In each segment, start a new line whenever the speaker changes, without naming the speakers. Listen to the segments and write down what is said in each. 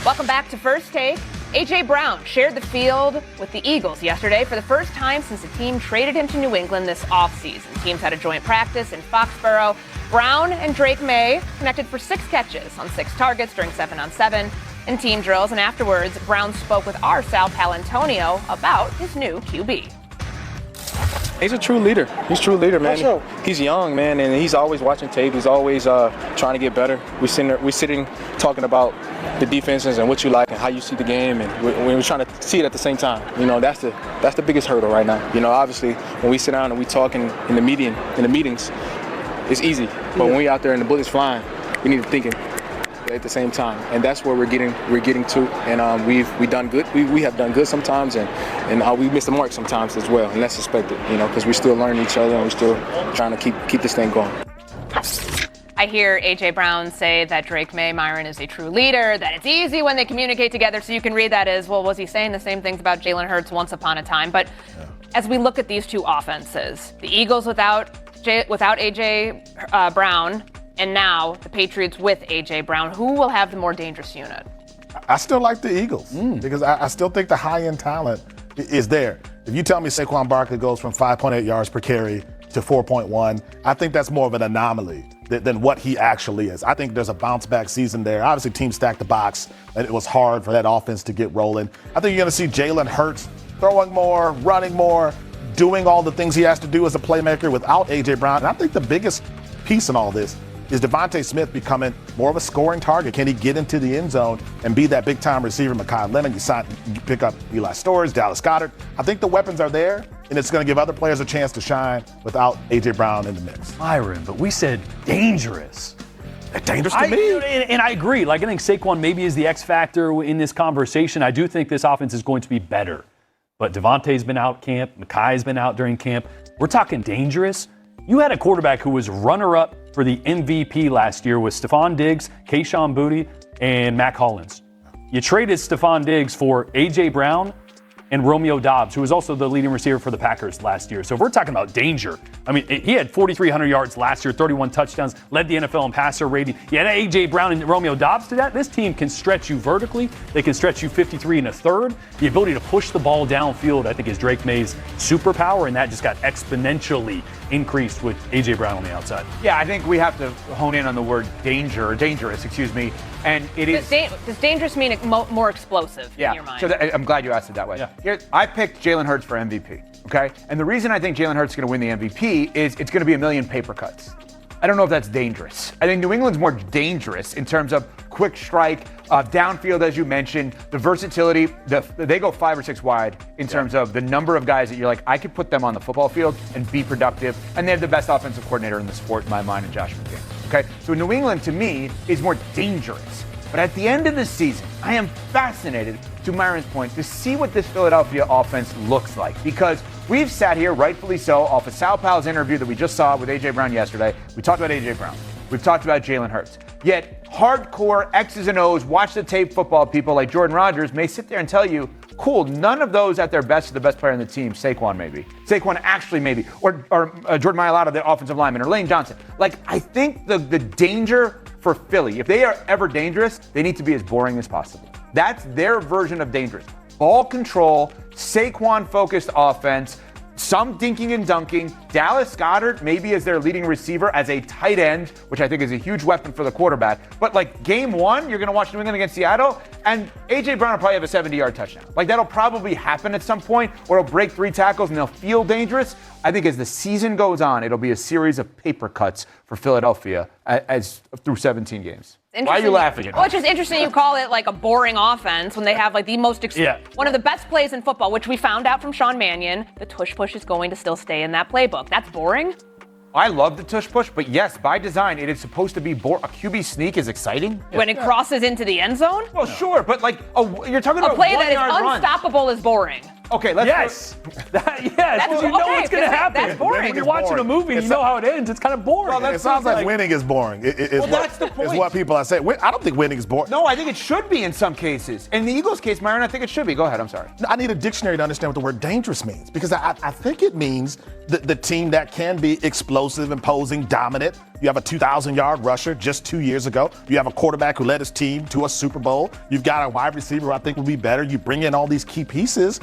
Welcome back to First Take. A.J. Brown shared the field with the Eagles yesterday for the first time since the team traded him to New England this offseason. Teams had a joint practice in Foxborough. Brown and Drake May connected for 6 catches on 6 targets during 7-on-7 and team drills. And afterwards, Brown spoke with our Sal Palantonio about his new QB.
He's a true leader. He's a true leader, man. He's young, man, and he's always watching tape. He's always trying to get better. We're sitting talking about the defenses and what you like and how you see the game, and we're trying to see it at the same time. You know, that's the biggest hurdle right now. You know, obviously, when we sit down and we talk in the meetings, it's easy. But when we out there and the bullets flying, we need to think at the same time, and that's where we're getting to. And we've done good. We have done good sometimes, and we miss the mark sometimes as well, and that's expected. You know, because we're still learning each other and we're still trying to keep this thing going.
I hear A.J. Brown say that Drake May Myron is a true leader, that it's easy when they communicate together. So you can read that as, well, was he saying the same things about Jalen Hurts once upon a time? But as we look at these two offenses, the Eagles without A.J. Brown, and now the Patriots with A.J. Brown, who will have the more dangerous unit?
I still like the Eagles because I still think the high-end talent is there. If you tell me Saquon Barkley goes from 5.8 yards per carry to 4.1, I think that's more of an anomaly than what he actually is. I think there's a bounce-back season there. Obviously, teams stacked the box, and it was hard for that offense to get rolling. I think you're going to see Jalen Hurts throwing more, running more, doing all the things he has to do as a playmaker without A.J. Brown. And I think the biggest piece in all this is Devontae Smith becoming more of a scoring target. Can he get into the end zone and be that big-time receiver? Mekhi Lemon, you pick up Eli Storrs, Dallas Goedert. I think the weapons are there, and it's going to give other players a chance to shine without A.J. Brown in the mix.
Myron, but we said dangerous.
Dangerous to me.
And I agree. Like, I think Saquon maybe is the X factor in this conversation. I do think this offense is going to be better. But Devontae's been out camp. Mekhi's been out during camp. We're talking dangerous. You had a quarterback who was runner-up for the MVP last year with Stephon Diggs, Kayshon Boutte, and Mac Hollins. You traded Stephon Diggs for A.J. Brown and Romeo Doubs, who was also the leading receiver for the Packers last year. So if we're talking about danger, I mean, he had 4,300 yards last year, 31 touchdowns, led the NFL in passer rating. You had A.J. Brown and Romeo Doubs to that. This team can stretch you vertically. They can stretch you 53 1/3. The ability to push the ball downfield, I think, is Drake May's superpower, and that just got exponentially increased with A.J. Brown on the outside.
Yeah, I think we have to hone in on the word dangerous, and it is.
Does dangerous mean more explosive in your mind?
So I'm glad you asked it that way.
Yeah.
Here, I picked Jalen Hurts for MVP, okay? And the reason I think Jalen Hurts is going to win the MVP is it's going to be 1 million paper cuts. I don't know if that's dangerous. I think New England's more dangerous in terms of quick strike, downfield, as you mentioned, the versatility. They go 5 or 6 wide in terms of the number of guys that you're like, I could put them on the football field and be productive. And they have the best offensive coordinator in the sport, in my mind, in Josh McDaniels. Okay, so New England, to me, is more dangerous. But at the end of the season, I am fascinated, to Myron's point, to see what this Philadelphia offense looks like. Because we've sat here, rightfully so, off of Sal Pal's interview that we just saw with A.J. Brown yesterday. We talked about A.J. Brown. We've talked about Jalen Hurts. Yet hardcore X's and O's, watch the tape football people like Jordan Rodgers may sit there and tell you, cool, none of those at their best are the best player on the team. Saquon maybe. Saquon actually maybe. Or Jordan Mailata, the offensive lineman, or Lane Johnson. Like, I think the danger for Philly, if they are ever dangerous, they need to be as boring as possible. That's their version of dangerous. Ball control, Saquon-focused offense, some dinking and dunking. Dallas Goedert maybe as their leading receiver as a tight end, which I think is a huge weapon for the quarterback. But like game 1, you're going to watch New England against Seattle, and A.J. Brown will probably have a 70-yard touchdown. Like, that'll probably happen at some point, or he'll break 3 tackles and they'll feel dangerous. I think as the season goes on, it'll be a series of paper cuts for Philadelphia as through 17 games. Why are you laughing at
Well, it's just interesting you call it like a boring offense when they have like the most one of the best plays in football, which we found out from Sean Mannion. The tush push is going to still stay in that playbook. That's boring.
I love the tush push, but yes, by design, it is supposed to be a QB sneak is exciting.
When it crosses into the end zone?
Well, sure, but like you're talking about
a play that is
run.
unstoppable is boring.
Okay, let's.
Yes. Yes. You know what's going to happen.
That's boring.
When you're watching a movie, you know how it ends. It's kind of boring.
It sounds like winning is boring.
That's the point.
Is what people are saying. I don't think winning is boring.
No, I think it should be in some cases. In the Eagles' case, Myron, I think it should be. Go ahead. I'm sorry.
I need a dictionary to understand what the word dangerous means, because I think it means the team that can be explosive, imposing, dominant. You have a 2,000-yard rusher just 2 years ago. You have a quarterback who led his team to a Super Bowl. You've got a wide receiver who I think will be better. You bring in all these key pieces.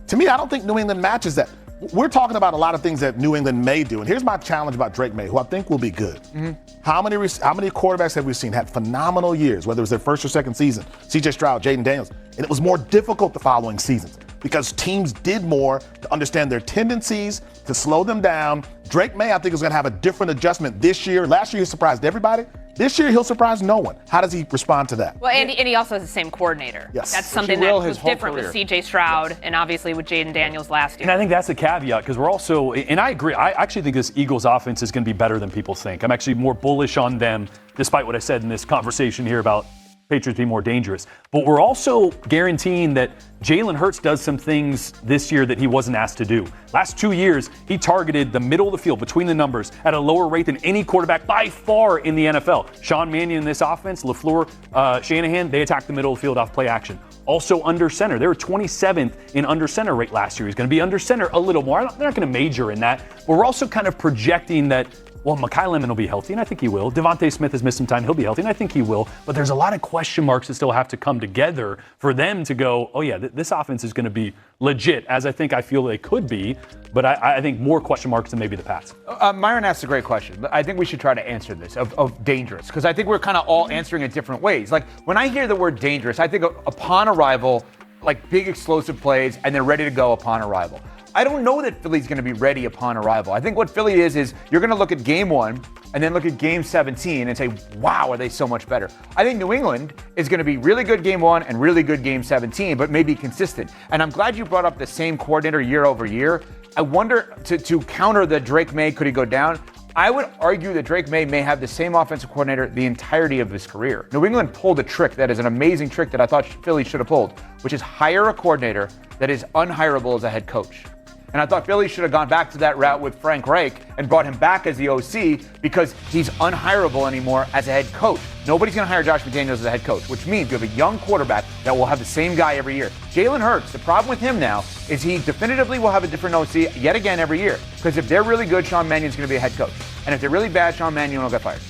To me, I don't think New England matches that. We're talking about a lot of things that New England may do. And here's my challenge about Drake May, who I think will be good. Mm-hmm. How many quarterbacks have we seen had phenomenal years, whether it was their first or second season? C.J. Stroud, Jaden Daniels. And it was more difficult the following seasons because teams did more to understand their tendencies, to slow them down. Drake May, I think, is going to have a different adjustment this year. Last year, he surprised everybody. This year, he'll surprise no one. How does he respond to that?
Well, and he also has the same coordinator.
Yes.
That's something that was different with C.J. Stroud and obviously with Jaden Daniels last year.
And I think that's a caveat because we're also, and I agree, I actually think this Eagles offense is going to be better than people think. I'm actually more bullish on them, despite what I said in this conversation here about Patriots being more dangerous. But we're also guaranteeing that Jalen Hurts does some things this year that he wasn't asked to do. Last 2 years, he targeted the middle of the field between the numbers at a lower rate than any quarterback by far in the NFL. Sean Mannion in this offense, LaFleur, Shanahan, they attacked the middle of the field off play action. Also under center. They were 27th in under center rate last year. He's going to be under center a little more. They're not going to major in that. But we're also kind of projecting that, well, Mekhi Lemon will be healthy, and I think he will. Devontae Smith has missed some time. He'll be healthy, and I think he will. But there's a lot of question marks that still have to come together for them to go, oh, yeah, this offense is going to be legit, as I feel they could be. But I think more question marks than maybe the past.
Myron asked a great question. I think we should try to answer this of dangerous, because I think we're kind of all answering it different ways. Like, when I hear the word dangerous, I think upon arrival, like big explosive plays, and they're ready to go upon arrival. I don't know that Philly's going to be ready upon arrival. I think what Philly is you're going to look at game 1 and then look at game 17 and say, wow, are they so much better? I think New England is going to be really good game 1 and really good game 17, but maybe consistent. And I'm glad you brought up the same coordinator year over year. I wonder, to counter the Drake May, could he go down? I would argue that Drake May have the same offensive coordinator the entirety of his career. New England pulled a trick that is an amazing trick that I thought Philly should have pulled, which is hire a coordinator that is unhireable as a head coach. And I thought Philly should have gone back to that route with Frank Reich and brought him back as the OC because he's unhireable anymore as a head coach. Nobody's going to hire Josh McDaniels as a head coach, which means you have a young quarterback that will have the same guy every year. Jalen Hurts, the problem with him now is he definitively will have a different OC yet again every year. Because if they're really good, Sean Mannion's going to be a head coach. And if they're really bad, Sean Mannion will get fired.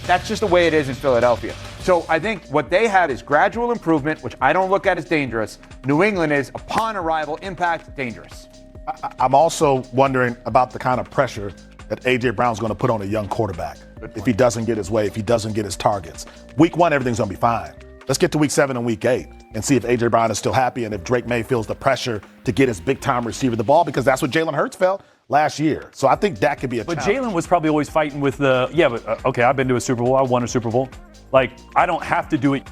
That's just the way it is in Philadelphia. So I think what they have is gradual improvement, which I don't look at as dangerous. New England is upon arrival, impact, dangerous.
I'm also wondering about the kind of pressure that A.J. Brown's going to put on a young quarterback if he doesn't get his way, if he doesn't get his targets. Week 1, everything's going to be fine. Let's get to week 7 and week 8 and see if A.J. Brown is still happy and if Drake May feels the pressure to get his big-time receiver the ball, because that's what Jalen Hurts felt last year. So I think that could be a challenge.
But Jalen was probably always fighting with okay, I've been to a Super Bowl. I won a Super Bowl. Like, I don't have to do it